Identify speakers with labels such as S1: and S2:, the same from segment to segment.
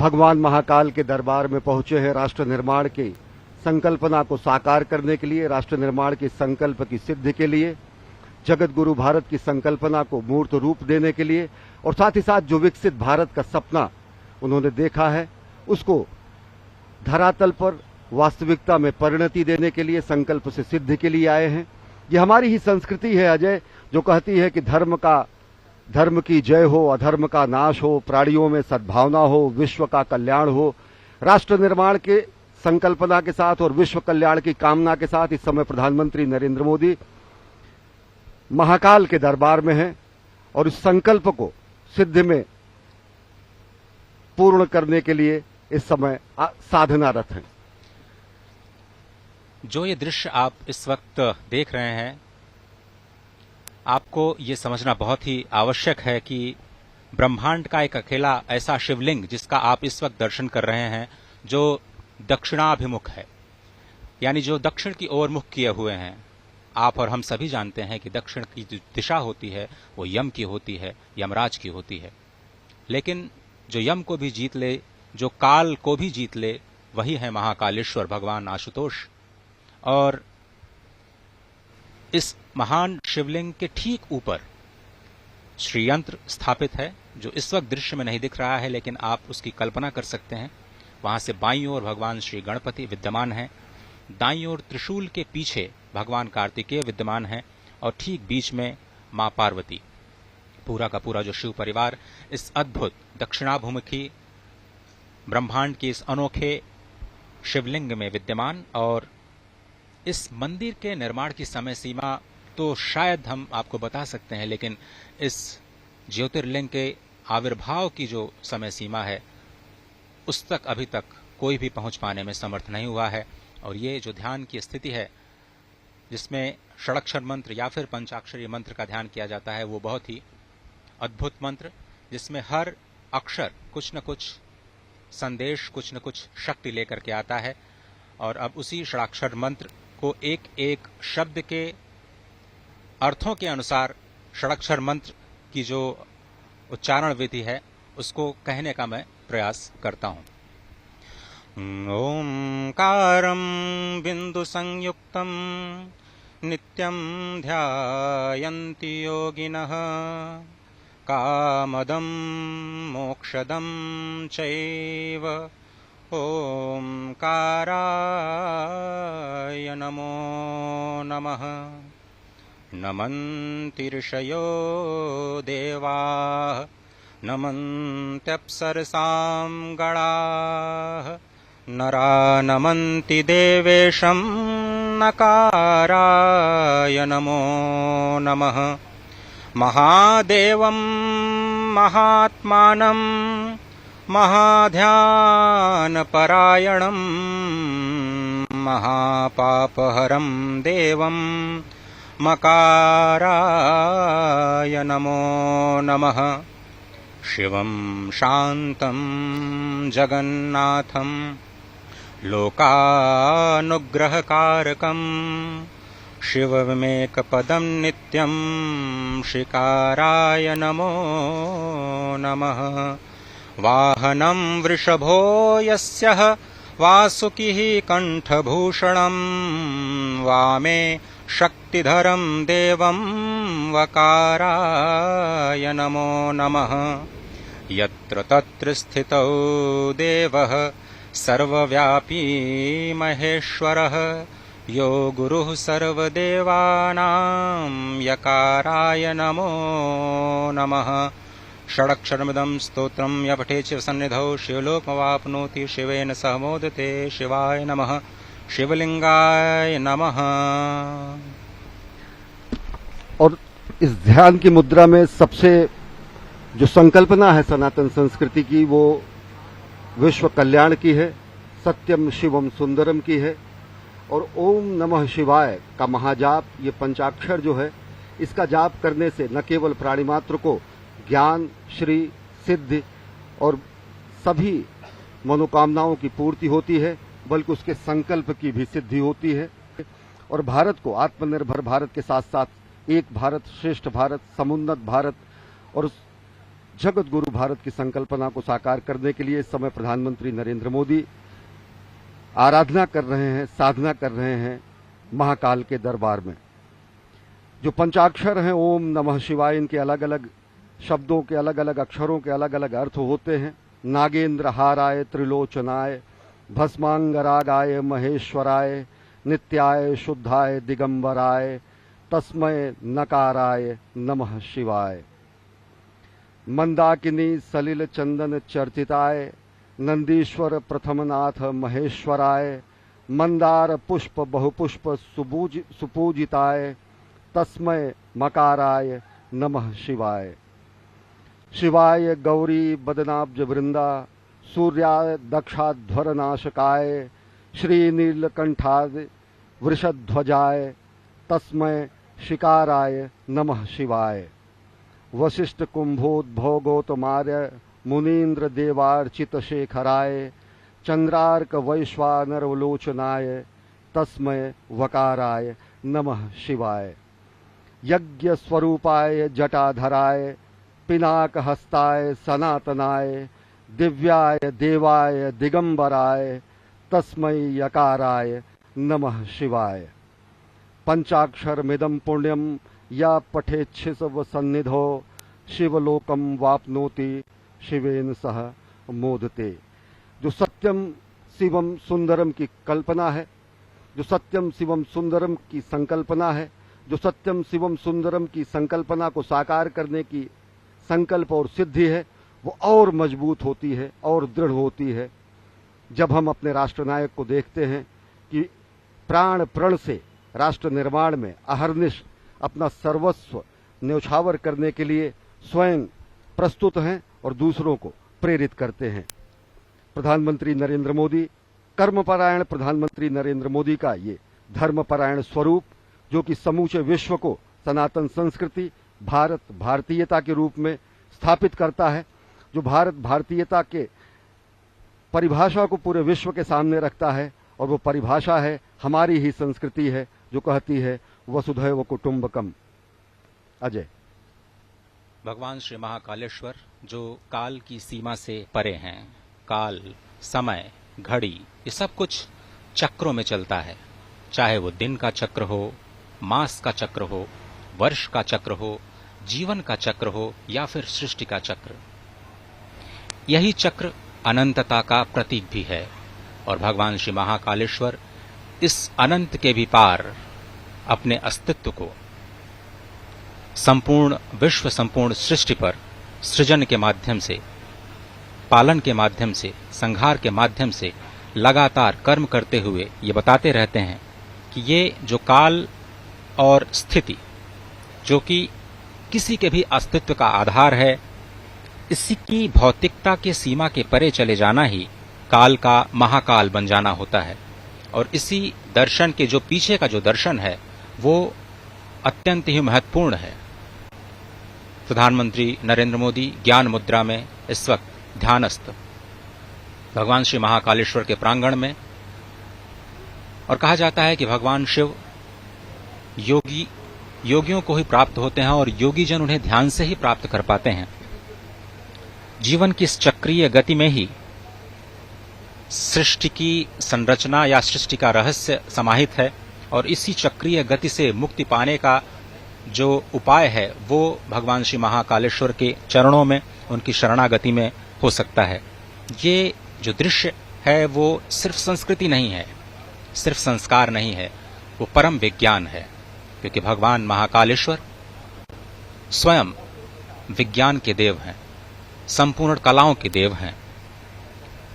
S1: भगवान महाकाल के दरबार में पहुंचे हैं राष्ट्र निर्माण की संकल्पना को साकार करने के लिए, राष्ट्र निर्माण के संकल्प की सिद्धि के लिए, जगत गुरु भारत की संकल्पना को मूर्त रूप देने के लिए, और साथ ही साथ जो विकसित भारत का सपना उन्होंने देखा है उसको धरातल पर वास्तविकता में परिणति देने के लिए, संकल्प से सिद्धि के लिए आए हैं। ये हमारी ही संस्कृति है अजय, जो कहती है कि धर्म की जय हो, अधर्म का नाश हो, प्राणियों में सद्भावना हो, विश्व का कल्याण हो। राष्ट्र निर्माण के संकल्पना के साथ और विश्व कल्याण की कामना के साथ इस समय प्रधानमंत्री नरेंद्र मोदी महाकाल के दरबार में हैं और इस संकल्प को सिद्धि में पूर्ण करने के लिए इस समय साधनारत हैं।
S2: जो ये दृश्य आप इस वक्त देख रहे हैं, आपको ये समझना बहुत ही आवश्यक है कि ब्रह्मांड का एक अकेला ऐसा शिवलिंग जिसका आप इस वक्त दर्शन कर रहे हैं, जो दक्षिणाभिमुख है, यानी जो दक्षिण की ओर मुख किए हुए हैं। आप और हम सभी जानते हैं कि दक्षिण की जो दिशा होती है वो यम की होती है, यमराज की होती है। लेकिन जो यम को भी जीत ले, जो काल को भी जीत ले, वही है महाकालेश्वर भगवान आशुतोष। और इस महान शिवलिंग के ठीक ऊपर श्रीयंत्र स्थापित है, जो इस वक्त दृश्य में नहीं दिख रहा है, लेकिन आप उसकी कल्पना कर सकते हैं। वहां से बाईं ओर भगवान श्री गणपति विद्यमान हैं, दाईं ओर त्रिशूल के पीछे भगवान कार्तिकेय विद्यमान हैं, और ठीक बीच में मां पार्वती। पूरा का पूरा जो शिव परिवार इस अद्भुत दक्षिणाभिमुखी ब्रह्मांड के इस अनोखे शिवलिंग में विद्यमान। और इस मंदिर के निर्माण की समय सीमा तो शायद हम आपको बता सकते हैं, लेकिन इस ज्योतिर्लिंग के आविर्भाव की जो समय सीमा है उस तक अभी तक कोई भी पहुंच पाने में समर्थ नहीं हुआ है। और ये जो ध्यान की स्थिति है, जिसमें षडाक्षर मंत्र या फिर पंचाक्षरी मंत्र का ध्यान किया जाता है, वो बहुत ही अद्भुत मंत्र, जिसमें हर अक्षर कुछ न कुछ संदेश, कुछ न कुछ शक्ति लेकर के आता है। और अब उसी षडाक्षर मंत्र को एक एक शब्द के अर्थों के अनुसार षडाक्षर मंत्र की जो उच्चारण विधि है उसको कहने का मैं प्रयास करता हूं। ओंकारं बिंदु संयुक्तं नित्यं ध्यायन्ति योगिनः कामदं मोक्षदं चैव ओंकाराय नमो नमः। नमन्ति ऋषयो देवाः नमन्त्यप्सरसां गणाः नरा नमन्ति देवेशं नकाराय नमो नमः। महादेवं महात्मानं महाध्यानपरायणं महापापहरं देवं मकाराय नमो नमः। शिवं शान्तं जगन्नाथं लोकानुग्रहकारकं शिवमेकपदं नित्यं श्रीकाराय नमो नमः। वाहनं वृषभो यस्यः वासुकिः कंठभूषणं वामे शक्तिधरं देवं वकाराय नमो नमः। यत्र तत्र स्थितौ देवः सर्वव्यापी महेश्वरः यो गुरुः सर्वदेवानां यकाराय नमो नमः। षडक्षरमिदं स्तोत्रं य पठेत् शिवसन्निधौ शिवलोकमवाप्नोति शिवेन सह मोदते। शिवाय नमः। शिवलिंगाय नमः।
S1: और इस ध्यान की मुद्रा में सबसे जो संकल्पना है सनातन संस्कृति की, वो विश्व कल्याण की है, सत्यम शिवम सुंदरम की है। और ओम नमः शिवाय का महाजाप, ये पंचाक्षर जो है, इसका जाप करने से न केवल प्राणी मात्र को ज्ञान, श्री, सिद्धि और सभी मनोकामनाओं की पूर्ति होती है, बल्कि उसके संकल्प की भी सिद्धि होती है। और भारत को आत्मनिर्भर भारत के साथ साथ एक भारत श्रेष्ठ भारत, समुन्नत भारत और जगत गुरु भारत की संकल्पना को साकार करने के लिए इस समय प्रधानमंत्री नरेंद्र मोदी आराधना कर रहे हैं, साधना कर रहे हैं महाकाल के दरबार में। जो पंचाक्षर हैं ओम नमः शिवाय, इनके अलग अलग शब्दों के अलग अलग अक्षरों के अलग अलग अर्थ होते हैं। नागेंद्र हाराय त्रिलोचनाय भस्मांगरागाय महेश्वराय नित्याय शुद्धाय दिगंबराय तस्मय नकाराय नमः शिवाय। मंदाकिनी सलिल चंदन चर्चिताय नंदीश्वर प्रथमनाथ महेश्वराय मंदार पुष्प बहुपुष्प सुपूजिताय तस्मय मकाराय नमः शिवाय। शिवाय गौरी बदनाब्ज वृंदा सूर्याय दक्षाध्वर नाशकाय श्री नीलकंठाय वृषध्वजाय तस्मय शिकाराय नमः शिवाय। वशिष्ठ कुंभोद्भव गौतमार्य मुनीन्द्र देवार्चित शेखराय चंद्रार्क वैश्वानरवलोचनाय तस्मय वकाराय नमः शिवाय। यज्ञ स्वरूपाय जटाधराय पिनाक हस्ताय सनातनाय दिव्याय देवाय दिगंबराय तस्मै यकाराय नमः शिवाय। पंचाक्षरमिदं पुण्यं या पठेच्छिव सन्निधो शिवलोकम वाप्नोति शिवेन सह मोदते। जो सत्यम शिवम सुंदरम की कल्पना है, जो सत्यम शिवम सुंदरम की संकल्पना है, जो सत्यम शिवम सुंदरम की संकल्पना को साकार करने की संकल्प और सिद्धि है, वो और मजबूत होती है और दृढ़ होती है जब हम अपने राष्ट्रनायक को देखते हैं कि प्राण प्रण से राष्ट्र निर्माण में अहर्निश अपना सर्वस्व न्यौछावर करने के लिए स्वयं प्रस्तुत हैं और दूसरों को प्रेरित करते हैं। प्रधानमंत्री नरेंद्र मोदी, कर्मपरायण प्रधानमंत्री नरेंद्र मोदी का ये धर्मपरायण स्वरूप, जो कि समूचे विश्व को सनातन संस्कृति, भारत भारतीयता के रूप में स्थापित करता है, जो भारत भारतीयता के परिभाषा को पूरे विश्व के सामने रखता है, और वो परिभाषा है हमारी ही संस्कृति है जो कहती है वसुधैव कुटुंबकम। अजय।
S2: भगवान श्री महाकालेश्वर जो काल की सीमा से परे हैं, काल, समय, घड़ी, ये सब कुछ चक्रों में चलता है, चाहे वो दिन का चक्र हो, मास का चक्र हो, वर्ष का चक्र हो, जीवन का चक्र हो या फिर सृष्टि का चक्र। यही चक्र अनंतता का प्रतीक भी है और भगवान श्री महाकालेश्वर इस अनंत के भी पार अपने अस्तित्व को संपूर्ण विश्व, संपूर्ण सृष्टि पर सृजन के माध्यम से, पालन के माध्यम से, संहार के माध्यम से लगातार कर्म करते हुए ये बताते रहते हैं कि ये जो काल और स्थिति, जो कि किसी के भी अस्तित्व का आधार है, इसी की भौतिकता के सीमा के परे चले जाना ही काल का महाकाल बन जाना होता है। और इसी दर्शन के जो पीछे का जो दर्शन है वो अत्यंत ही महत्वपूर्ण है। प्रधानमंत्री नरेंद्र मोदी ज्ञान मुद्रा में इस वक्त ध्यानस्थ भगवान श्री महाकालेश्वर के प्रांगण में, और कहा जाता है कि भगवान शिव योगियों को ही प्राप्त होते हैं और योगी जन उन्हें ध्यान से ही प्राप्त कर पाते हैं। जीवन की इस चक्रीय गति में ही सृष्टि की संरचना या सृष्टि का रहस्य समाहित है, और इसी चक्रीय गति से मुक्ति पाने का जो उपाय है वो भगवान श्री महाकालेश्वर के चरणों में, उनकी शरणागति में हो सकता है। ये जो दृश्य है वो सिर्फ संस्कृति नहीं है, सिर्फ संस्कार नहीं है, वो परम विज्ञान है, क्योंकि भगवान महाकालेश्वर स्वयं विज्ञान के देव हैं, संपूर्ण कलाओं के देव हैं।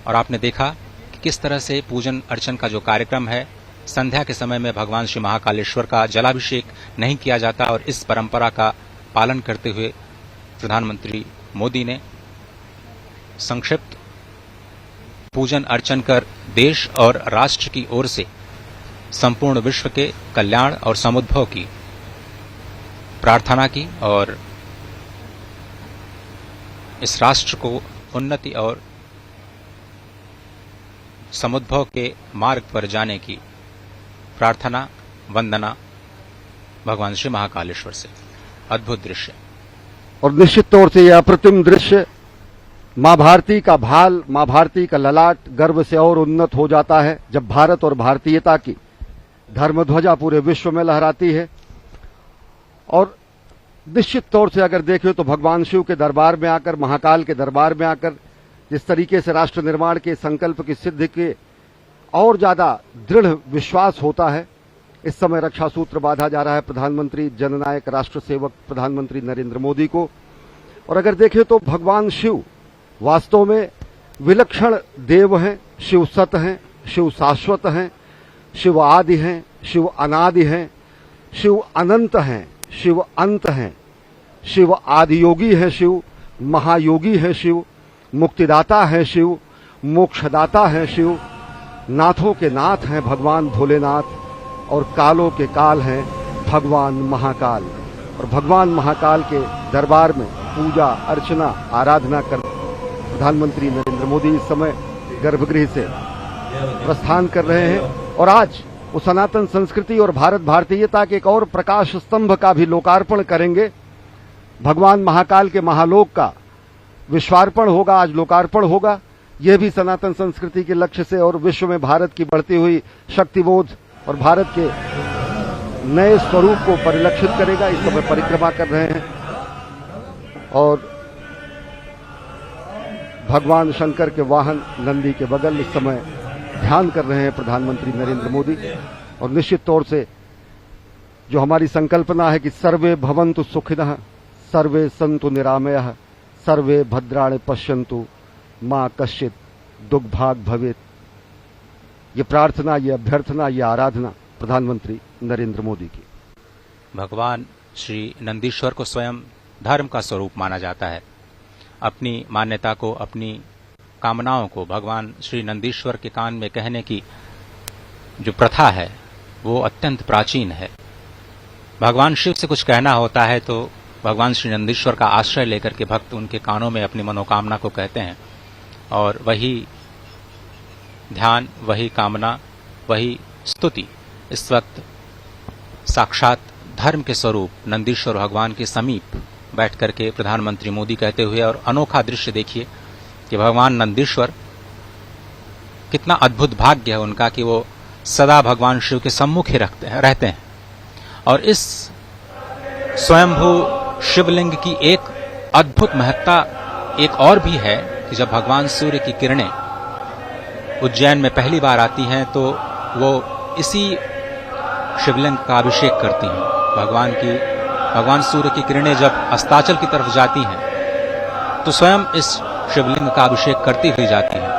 S2: और आपने देखा कि किस तरह से पूजन अर्चन का जो कार्यक्रम है, संध्या के समय में भगवान श्री महाकालेश्वर का जलाभिषेक नहीं किया जाता, और इस परंपरा का पालन करते हुए प्रधानमंत्री मोदी ने संक्षिप्त पूजन अर्चन कर देश और राष्ट्र की ओर से संपूर्ण विश्व के कल्याण और समुद्भव की प्रार्थना की, और इस राष्ट्र को उन्नति और समुद्भव के मार्ग पर जाने की प्रार्थना, वंदना भगवान श्री महाकालेश्वर से। अद्भुत दृश्य।
S1: और निश्चित तौर से यह अप्रतिम दृश्य मां भारती का भाल, मां भारती का ललाट गर्व से और उन्नत हो जाता है जब भारत और भारतीयता की धर्मध्वजा पूरे विश्व में लहराती है। और निश्चित तौर से अगर देखें तो भगवान शिव के दरबार में आकर, महाकाल के दरबार में आकर जिस तरीके से राष्ट्र निर्माण के संकल्प की सिद्धि के और ज्यादा दृढ़ विश्वास होता है, इस समय रक्षा सूत्र बांधा जा रहा है प्रधानमंत्री जननायक राष्ट्र सेवक प्रधानमंत्री नरेंद्र मोदी को। और अगर देखें तो भगवान शिव वास्तव में विलक्षण देव हैं, शिव सत हैं, शिव शाश्वत हैं, शिव आदि हैं, शिव अनादि हैं, शिव अनंत हैं, शिव अंत हैं, शिव आदि योगी है, शिव महायोगी है, शिव मुक्तिदाता है, शिव मोक्षदाता है, शिव नाथों के नाथ हैं भगवान भोलेनाथ, और कालों के काल हैं भगवान महाकाल। और भगवान महाकाल के दरबार में पूजा अर्चना आराधना कर प्रधानमंत्री नरेंद्र मोदी इस समय गर्भगृह से प्रस्थान कर रहे हैं। और आज वो सनातन संस्कृति और भारत भारतीयता के एक और प्रकाश स्तंभ का भी लोकार्पण करेंगे। भगवान महाकाल के महालोक का विश्वार्पण होगा, आज लोकार्पण होगा। यह भी सनातन संस्कृति के लक्ष्य से और विश्व में भारत की बढ़ती हुई शक्तिबोध और भारत के नए स्वरूप को परिलक्षित करेगा। इस समय परिक्रमा कर रहे हैं और भगवान शंकर के वाहन नंदी के बगल इस समय ध्यान कर रहे हैं प्रधानमंत्री नरेंद्र मोदी। और निश्चित तौर से जो हमारी संकल्पना है कि सर्वे भवन्तु सुखिनः, सर्वे सन्तु निरामयः, सर्वे भद्राणि पश्यन्तु मां कश्चित् दुर्भाग् भवेत्, ये प्रार्थना, ये अभ्यर्थना, ये आराधना प्रधानमंत्री नरेंद्र मोदी की।
S2: भगवान श्री नंदीश्वर को स्वयं धर्म का स्वरूप माना जाता है। अपनी मान्यता को, अपनी कामनाओं को भगवान श्री नंदीश्वर के कान में कहने की जो प्रथा है वो अत्यंत प्राचीन है। भगवान शिव से कुछ कहना होता है तो भगवान श्री नंदीश्वर का आश्रय लेकर के भक्त उनके कानों में अपनी मनोकामना को कहते हैं और वही ध्यान, वही कामना, वही स्तुति इस वक्त साक्षात धर्म के स्वरूप नंदीश्वर भगवान के समीप बैठ करके प्रधानमंत्री मोदी कहते हुए। और अनोखा दृश्य देखिए कि भगवान नंदीश्वर, कितना अद्भुत भाग्य है उनका कि वो सदा भगवान शिव के सम्मुख ही रहते हैं। और इस स्वयंभू शिवलिंग की एक अद्भुत महत्ता एक और भी है कि जब भगवान सूर्य की किरणें उज्जैन में पहली बार आती हैं तो वो इसी शिवलिंग का अभिषेक करती हैं। भगवान सूर्य की किरणें जब अस्ताचल की तरफ जाती हैं तो स्वयं इस शिवलिंग का अभिषेक करती हुई जाती हैं।